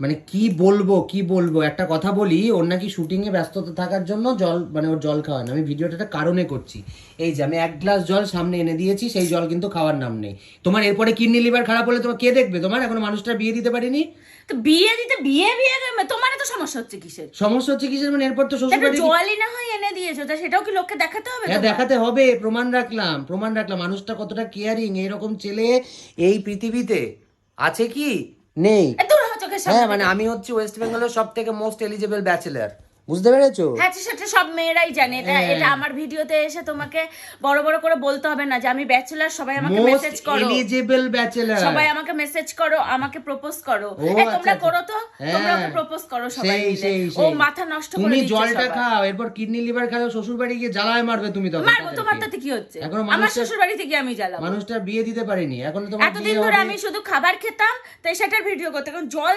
মানে কি বলবো একটা কথা বলি, ওর নাকি শুটিং এ ব্যস্ততা থাকার জন্য জল মানে ওর জল খাওয়া না। আমি ভিডিওটা একটা কারণে করছি, এই যে আমি 1 গ্লাস জল সামনে এনে দিয়েছি, সেই জল কিন্তু খাওয়ার নাম নেই। তোমার এরপরে কিডনি লিভার খারাপ হলে তোমার কে দেখবে? তোমার এখনো মানুষটা বিয়ে দিতে পারিনি। তো বিয়ে দিতে বিয়ে বিয়ে তোমার তো সমস্যা হচ্ছে কিসের? সমস্যা হচ্ছে কিসের মানে? এরপর তো শ্বশুর একটা বাড়ি। জলই না হয় এনে দিয়েছো, তা সেটাও কি লোককে দেখাতে হবে? হ্যাঁ তোমার দেখাতে হবে, প্রমাণ রাখলাম মানুষটা কতটা কেয়ারিং। এইরকম ছেলে এই পৃথিবীতে আছে কি? নেই। দূর হও চোখের সামনে হ্যাঁ মানে থেকে। আমি হচ্ছি ওয়েস্ট বেঙ্গলের সব থেকে মোস্ট এলিজেবল ব্যাচেলার, বুঝতে পেরেছো? হ্যাঁ সেটা সব মেয়েরাই জানে। এটা হ্যাঁ। এটা আমার ভিডিওতে এসে তোমাকে বড় বড় করে বলতে হবে না যে আমি ব্যাচেলার। সবাই আমাকে মোস্ট মেসেজ করো, এলিজেবল ব্যাচেলার। সবাই আমাকে মেসেজ করো, আমাকে প্রপোজ করো। ও এই আচ্ছা তোমরা আচ্ছা। করো তো, তোমরা হ্যাঁ ওকে প্রপোজ করো সবাই সেই মিলে। সেই ও সেই মাথা নষ্ট করে তুমি দিচ্ছে জলটা সবার। খাও, এরপর কিডনি লিভার খাও, শ্বশুর বাড়ি গিয়ে জ্বালায় মারবে তুমি তখন মারবো, তোমার তাদেরকে। তাতে কি হচ্ছে? এখনো আমার মানুষটা শ্বশুর বাড়ি থেকে আমি জ্বালাবো? মানুষটা বিয়ে দিতে পারিনি, এখন তোমার এতদিন বিয়ে ধরে হবে। আমি শুধু খাবার খেতাম, তাই সেটার ভিডিও করতে, কারণ জল